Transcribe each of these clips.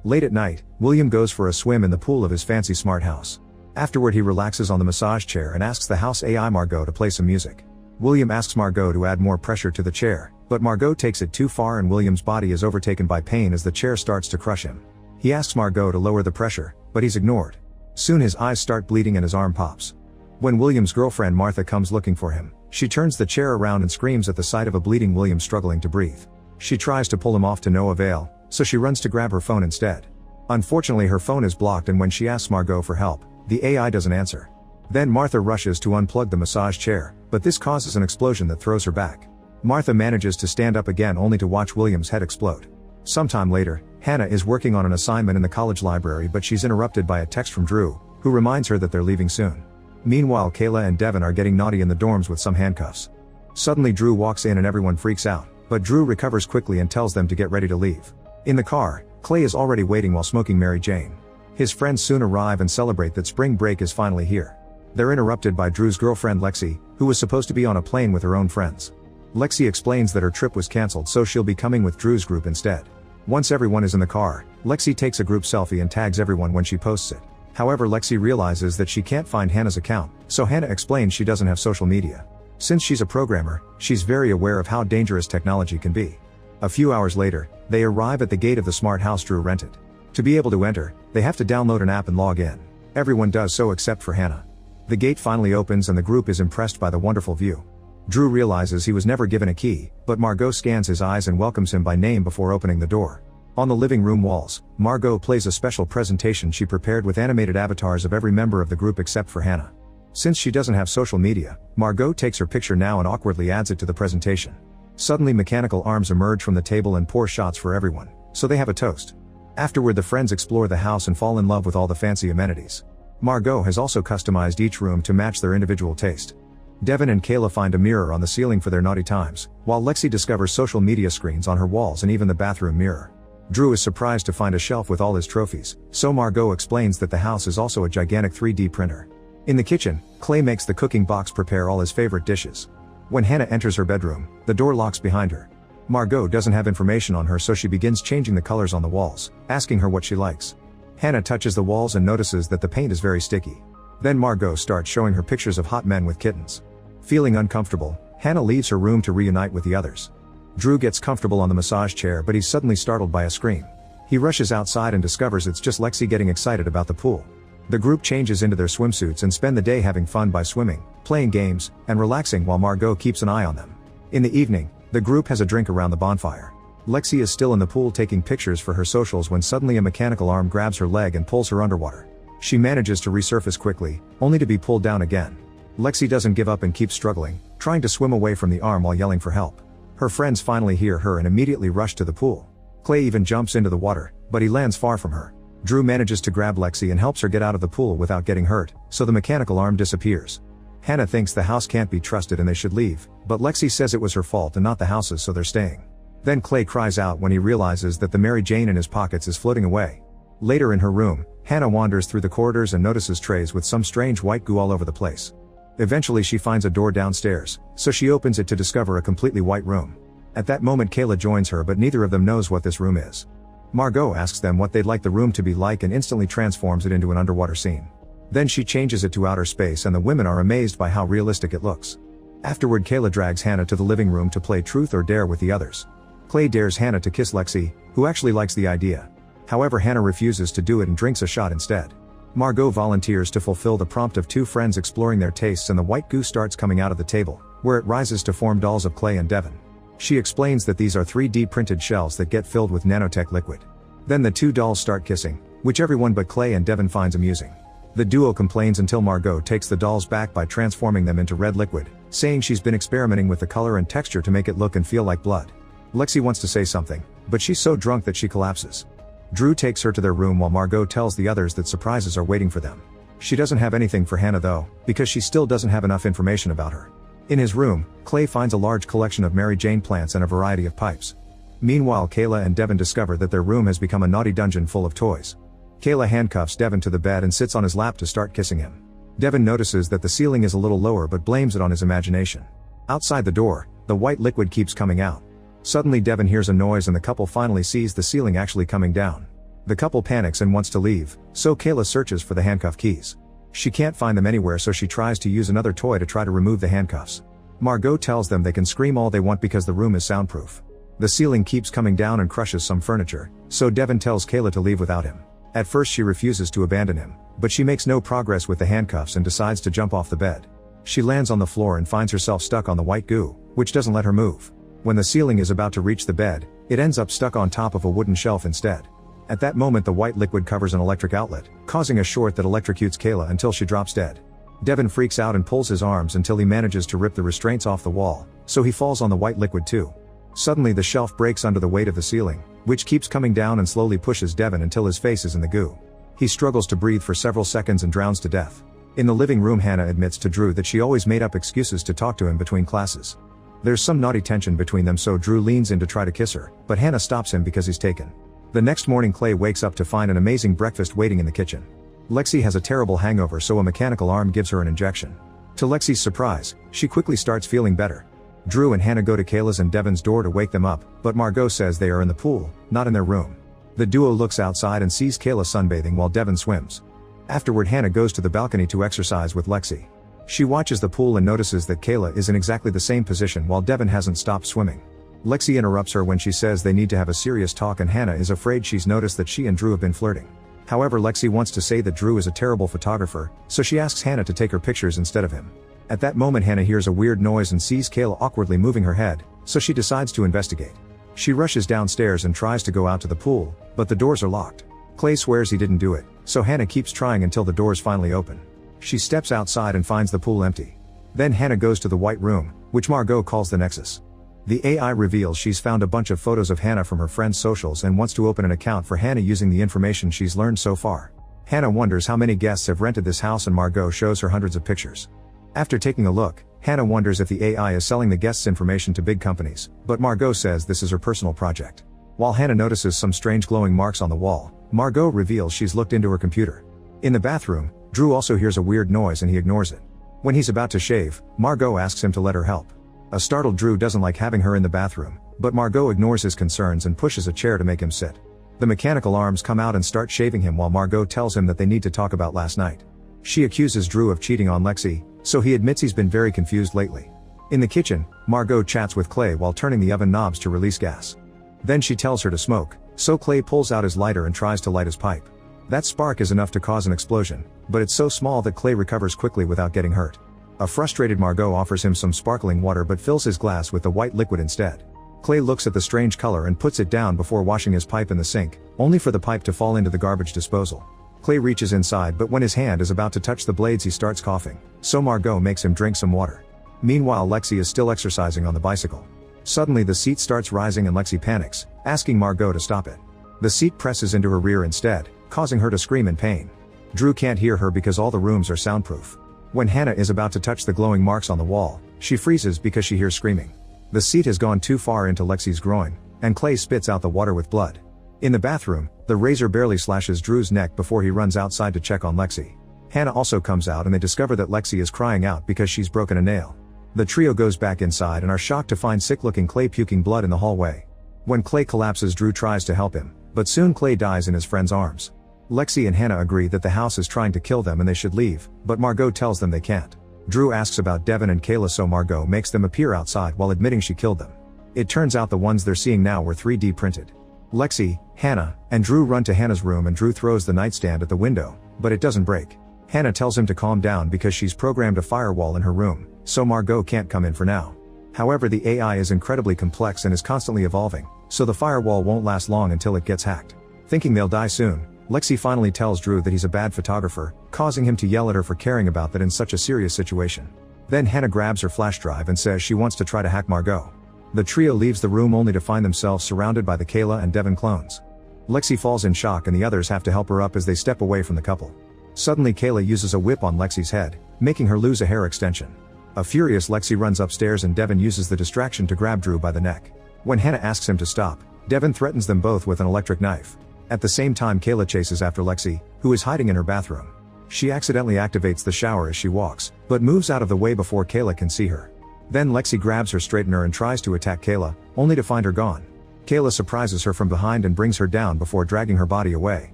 Late at night, William goes for a swim in the pool of his fancy smart house. Afterward he relaxes on the massage chair and asks the house AI Margot to play some music. William asks Margot to add more pressure to the chair, but Margot takes it too far and William's body is overtaken by pain as the chair starts to crush him. He asks Margot to lower the pressure, but he's ignored. Soon his eyes start bleeding and his arm pops. When William's girlfriend Martha comes looking for him, she turns the chair around and screams at the sight of a bleeding William struggling to breathe. She tries to pull him off to no avail, so she runs to grab her phone instead. Unfortunately her phone is blocked and when she asks Margot for help, the AI doesn't answer. Then Martha rushes to unplug the massage chair, but this causes an explosion that throws her back. Martha manages to stand up again only to watch William's head explode. Sometime later, Hannah is working on an assignment in the college library but she's interrupted by a text from Drew, who reminds her that they're leaving soon. Meanwhile Kayla and Devin are getting naughty in the dorms with some handcuffs. Suddenly Drew walks in and everyone freaks out, but Drew recovers quickly and tells them to get ready to leave. In the car, Clay is already waiting while smoking Mary Jane. His friends soon arrive and celebrate that spring break is finally here. They're interrupted by Drew's girlfriend Lexi, who was supposed to be on a plane with her own friends. Lexi explains that her trip was cancelled so she'll be coming with Drew's group instead. Once everyone is in the car, Lexi takes a group selfie and tags everyone when she posts it. However, Lexi realizes that she can't find Hannah's account, so Hannah explains she doesn't have social media. Since she's a programmer, she's very aware of how dangerous technology can be. A few hours later, they arrive at the gate of the smart house Drew rented. To be able to enter, they have to download an app and log in. Everyone does so except for Hannah. The gate finally opens and the group is impressed by the wonderful view. Drew realizes he was never given a key, but Margot scans his eyes and welcomes him by name before opening the door. On the living room walls, Margot plays a special presentation she prepared with animated avatars of every member of the group except for Hannah. Since she doesn't have social media, Margot takes her picture now and awkwardly adds it to the presentation. Suddenly mechanical arms emerge from the table and pour shots for everyone, so they have a toast. Afterward the friends explore the house and fall in love with all the fancy amenities. Margot has also customized each room to match their individual taste. Devin and Kayla find a mirror on the ceiling for their naughty times, while Lexi discovers social media screens on her walls and even the bathroom mirror. Drew is surprised to find a shelf with all his trophies, so Margot explains that the house is also a gigantic 3D printer. In the kitchen, Clay makes the cooking box prepare all his favorite dishes. When Hannah enters her bedroom, the door locks behind her. Margot doesn't have information on her so she begins changing the colors on the walls, asking her what she likes. Hannah touches the walls and notices that the paint is very sticky. Then Margot starts showing her pictures of hot men with kittens. Feeling uncomfortable, Hannah leaves her room to reunite with the others. Drew gets comfortable on the massage chair but he's suddenly startled by a scream. He rushes outside and discovers it's just Lexi getting excited about the pool. The group changes into their swimsuits and spend the day having fun by swimming, playing games, and relaxing while Margot keeps an eye on them. In the evening, the group has a drink around the bonfire. Lexi is still in the pool taking pictures for her socials when suddenly a mechanical arm grabs her leg and pulls her underwater. She manages to resurface quickly, only to be pulled down again. Lexi doesn't give up and keeps struggling, trying to swim away from the arm while yelling for help. Her friends finally hear her and immediately rush to the pool. Clay even jumps into the water, but he lands far from her. Drew manages to grab Lexi and helps her get out of the pool without getting hurt, so the mechanical arm disappears. Hannah thinks the house can't be trusted and they should leave, but Lexi says it was her fault and not the house's so they're staying. Then Clay cries out when he realizes that the Mary Jane in his pockets is floating away. Later in her room, Hannah wanders through the corridors and notices trays with some strange white goo all over the place. Eventually she finds a door downstairs, so she opens it to discover a completely white room. At that moment Kayla joins her but neither of them knows what this room is. Margot asks them what they'd like the room to be like and instantly transforms it into an underwater scene. Then she changes it to outer space and the women are amazed by how realistic it looks. Afterward Kayla drags Hannah to the living room to play truth or dare with the others. Clay dares Hannah to kiss Lexi, who actually likes the idea. However, Hannah refuses to do it and drinks a shot instead. Margot volunteers to fulfill the prompt of two friends exploring their tastes and the white goo starts coming out of the table, where it rises to form dolls of Clay and Devin. She explains that these are 3D printed shells that get filled with nanotech liquid. Then the two dolls start kissing, which everyone but Clay and Devin finds amusing. The duo complains until Margot takes the dolls back by transforming them into red liquid, saying she's been experimenting with the color and texture to make it look and feel like blood. Lexi wants to say something, but she's so drunk that she collapses. Drew takes her to their room while Margot tells the others that surprises are waiting for them. She doesn't have anything for Hannah though, because she still doesn't have enough information about her. In his room, Clay finds a large collection of Mary Jane plants and a variety of pipes. Meanwhile Kayla and Devin discover that their room has become a naughty dungeon full of toys. Kayla handcuffs Devin to the bed and sits on his lap to start kissing him. Devin notices that the ceiling is a little lower but blames it on his imagination. Outside the door, the white liquid keeps coming out. Suddenly Devin hears a noise and the couple finally sees the ceiling actually coming down. The couple panics and wants to leave, so Kayla searches for the handcuff keys. She can't find them anywhere, so she tries to use another toy to try to remove the handcuffs. Margot tells them they can scream all they want because the room is soundproof. The ceiling keeps coming down and crushes some furniture, so Devin tells Kayla to leave without him. At first she refuses to abandon him, but she makes no progress with the handcuffs and decides to jump off the bed. She lands on the floor and finds herself stuck on the white goo, which doesn't let her move. When the ceiling is about to reach the bed, it ends up stuck on top of a wooden shelf instead. At that moment the white liquid covers an electric outlet, causing a short that electrocutes Kayla until she drops dead. Devin freaks out and pulls his arms until he manages to rip the restraints off the wall, so he falls on the white liquid too. Suddenly the shelf breaks under the weight of the ceiling, which keeps coming down and slowly pushes Devin until his face is in the goo. He struggles to breathe for several seconds and drowns to death. In the living room, Hannah admits to Drew that she always made up excuses to talk to him between classes. There's some naughty tension between them, so Drew leans in to try to kiss her, but Hannah stops him because he's taken. The next morning Clay wakes up to find an amazing breakfast waiting in the kitchen. Lexi has a terrible hangover, so a mechanical arm gives her an injection. To Lexi's surprise, she quickly starts feeling better. Drew and Hannah go to Kayla's and Devin's door to wake them up, but Margot says they are in the pool, not in their room. The duo looks outside and sees Kayla sunbathing while Devin swims. Afterward, Hannah goes to the balcony to exercise with Lexi. She watches the pool and notices that Kayla is in exactly the same position while Devin hasn't stopped swimming. Lexi interrupts her when she says they need to have a serious talk, and Hannah is afraid she's noticed that she and Drew have been flirting. However, Lexi wants to say that Drew is a terrible photographer, so she asks Hannah to take her pictures instead of him. At that moment Hannah hears a weird noise and sees Kayla awkwardly moving her head, so she decides to investigate. She rushes downstairs and tries to go out to the pool, but the doors are locked. Clay swears he didn't do it, so Hannah keeps trying until the doors finally open. She steps outside and finds the pool empty. Then Hannah goes to the white room, which Margot calls the Nexus. The AI reveals she's found a bunch of photos of Hannah from her friends' socials and wants to open an account for Hannah using the information she's learned so far. Hannah wonders how many guests have rented this house, and Margot shows her hundreds of pictures. After taking a look, Hannah wonders if the AI is selling the guests' information to big companies, but Margot says this is her personal project. While Hannah notices some strange glowing marks on the wall, Margot reveals she's looked into her computer. In the bathroom, Drew also hears a weird noise and he ignores it. When he's about to shave, Margot asks him to let her help. A startled Drew doesn't like having her in the bathroom, but Margot ignores his concerns and pushes a chair to make him sit. The mechanical arms come out and start shaving him while Margot tells him that they need to talk about last night. She accuses Drew of cheating on Lexi, so he admits he's been very confused lately. In the kitchen, Margot chats with Clay while turning the oven knobs to release gas. Then she tells her to smoke, so Clay pulls out his lighter and tries to light his pipe. That spark is enough to cause an explosion, but it's so small that Clay recovers quickly without getting hurt. A frustrated Margot offers him some sparkling water but fills his glass with the white liquid instead. Clay looks at the strange color and puts it down before washing his pipe in the sink, only for the pipe to fall into the garbage disposal. Clay reaches inside, but when his hand is about to touch the blades he starts coughing, so Margot makes him drink some water. Meanwhile, Lexi is still exercising on the bicycle. Suddenly the seat starts rising and Lexi panics, asking Margot to stop it. The seat presses into her rear instead, causing her to scream in pain. Drew can't hear her because all the rooms are soundproof. When Hannah is about to touch the glowing marks on the wall, she freezes because she hears screaming. The seat has gone too far into Lexi's groin, and Clay spits out the water with blood. In the bathroom, the razor barely slashes Drew's neck before he runs outside to check on Lexi. Hannah also comes out and they discover that Lexi is crying out because she's broken a nail. The trio goes back inside and are shocked to find sick-looking Clay puking blood in the hallway. When Clay collapses, Drew tries to help him, but soon Clay dies in his friend's arms. Lexi and Hannah agree that the house is trying to kill them and they should leave, but Margot tells them they can't. Drew asks about Devin and Kayla, so Margot makes them appear outside while admitting she killed them. It turns out the ones they're seeing now were 3D printed. Lexi, Hannah, and Drew run to Hannah's room and Drew throws the nightstand at the window, but it doesn't break. Hannah tells him to calm down because she's programmed a firewall in her room, so Margot can't come in for now. However, the AI is incredibly complex and is constantly evolving, so the firewall won't last long until it gets hacked. Thinking they'll die soon, Lexi finally tells Drew that he's a bad photographer, causing him to yell at her for caring about that in such a serious situation. Then Hannah grabs her flash drive and says she wants to try to hack Margot. The trio leaves the room only to find themselves surrounded by the Kayla and Devin clones. Lexi falls in shock and the others have to help her up as they step away from the couple. Suddenly Kayla uses a whip on Lexi's head, making her lose a hair extension. A furious Lexi runs upstairs and Devin uses the distraction to grab Drew by the neck. When Hannah asks him to stop, Devin threatens them both with an electric knife. At the same time, Kayla chases after Lexi, who is hiding in her bathroom. She accidentally activates the shower as she walks, but moves out of the way before Kayla can see her. Then Lexi grabs her straightener and tries to attack Kayla, only to find her gone. Kayla surprises her from behind and brings her down before dragging her body away.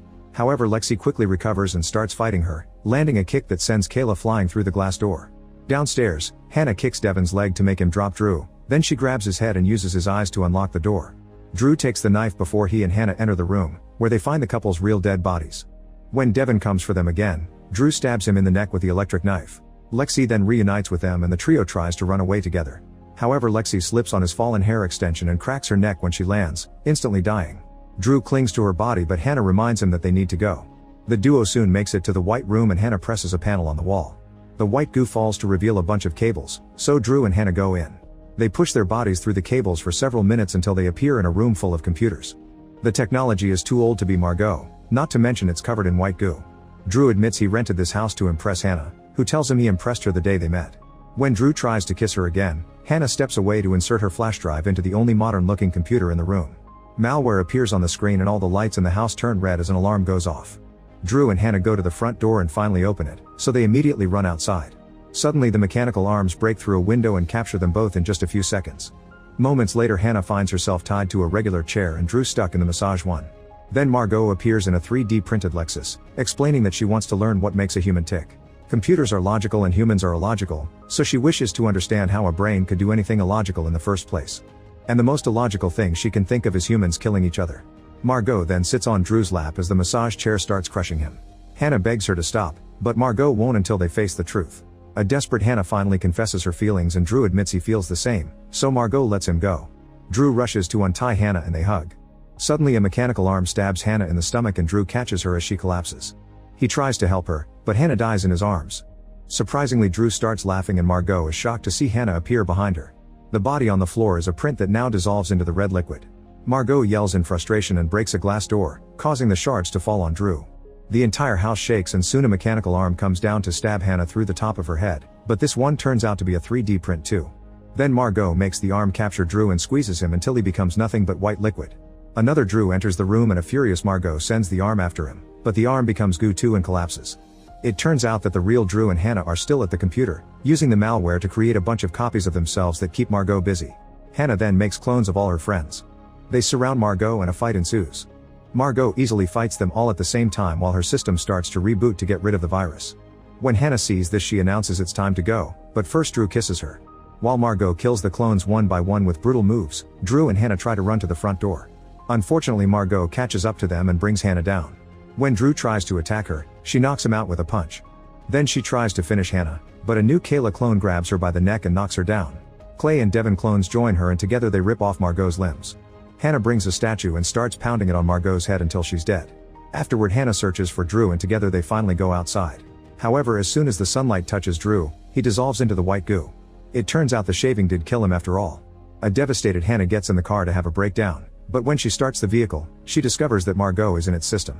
However, Lexi quickly recovers and starts fighting her, landing a kick that sends Kayla flying through the glass door. Downstairs, Hannah kicks Devin's leg to make him drop Drew, then she grabs his head and uses his eyes to unlock the door. Drew takes the knife before he and Hannah enter the room, where they find the couple's real dead bodies. When Devin comes for them again, Drew stabs him in the neck with the electric knife. Lexi then reunites with them and the trio tries to run away together. However, Lexi slips on his fallen hair extension and cracks her neck when she lands, instantly dying. Drew clings to her body but Hannah reminds him that they need to go. The duo soon makes it to the white room and Hannah presses a panel on the wall. The white goo falls to reveal a bunch of cables, so Drew and Hannah go in. They push their bodies through the cables for several minutes until they appear in a room full of computers. The technology is too old to be Margot, not to mention it's covered in white goo. Drew admits he rented this house to impress Hannah, who tells him he impressed her the day they met. When Drew tries to kiss her again, Hannah steps away to insert her flash drive into the only modern-looking computer in the room. Malware appears on the screen and all the lights in the house turn red as an alarm goes off. Drew and Hannah go to the front door and finally open it, so they immediately run outside. Suddenly the mechanical arms break through a window and capture them both in just a few seconds. Moments later Hannah finds herself tied to a regular chair and Drew stuck in the massage one. Then Margot appears in a 3D printed Lexus, explaining that she wants to learn what makes a human tick. Computers are logical and humans are illogical, so she wishes to understand how a brain could do anything illogical in the first place. And the most illogical thing she can think of is humans killing each other. Margot then sits on Drew's lap as the massage chair starts crushing him. Hannah begs her to stop, but Margot won't until they face the truth. A desperate Hannah finally confesses her feelings and Drew admits he feels the same, so Margot lets him go. Drew rushes to untie Hannah and they hug. Suddenly a mechanical arm stabs Hannah in the stomach and Drew catches her as she collapses. He tries to help her, but Hannah dies in his arms. Surprisingly, Drew starts laughing and Margot is shocked to see Hannah appear behind her. The body on the floor is a print that now dissolves into the red liquid. Margot yells in frustration and breaks a glass door, causing the shards to fall on Drew. The entire house shakes and soon a mechanical arm comes down to stab Hannah through the top of her head, but this one turns out to be a 3D print too. Then Margot makes the arm capture Drew and squeezes him until he becomes nothing but white liquid. Another Drew enters the room and a furious Margot sends the arm after him, but the arm becomes goo too and collapses. It turns out that the real Drew and Hannah are still at the computer, using the malware to create a bunch of copies of themselves that keep Margot busy. Hannah then makes clones of all her friends. They surround Margot and a fight ensues. Margot easily fights them all at the same time while her system starts to reboot to get rid of the virus. When Hannah sees this, she announces it's time to go, but first Drew kisses her. While Margot kills the clones one by one with brutal moves, Drew and Hannah try to run to the front door. Unfortunately, Margot catches up to them and brings Hannah down. When Drew tries to attack her, she knocks him out with a punch. Then she tries to finish Hannah, but a new Kayla clone grabs her by the neck and knocks her down. Clay and Devin clones join her and together they rip off Margot's limbs. Hannah brings a statue and starts pounding it on Margot's head until she's dead. Afterward, Hannah searches for Drew and together they finally go outside. However, as soon as the sunlight touches Drew, he dissolves into the white goo. It turns out the shaving did kill him after all. A devastated Hannah gets in the car to have a breakdown, but when she starts the vehicle, she discovers that Margot is in its system.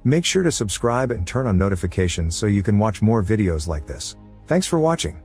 Make sure to subscribe and turn on notifications so you can watch more videos like this. Thanks for watching.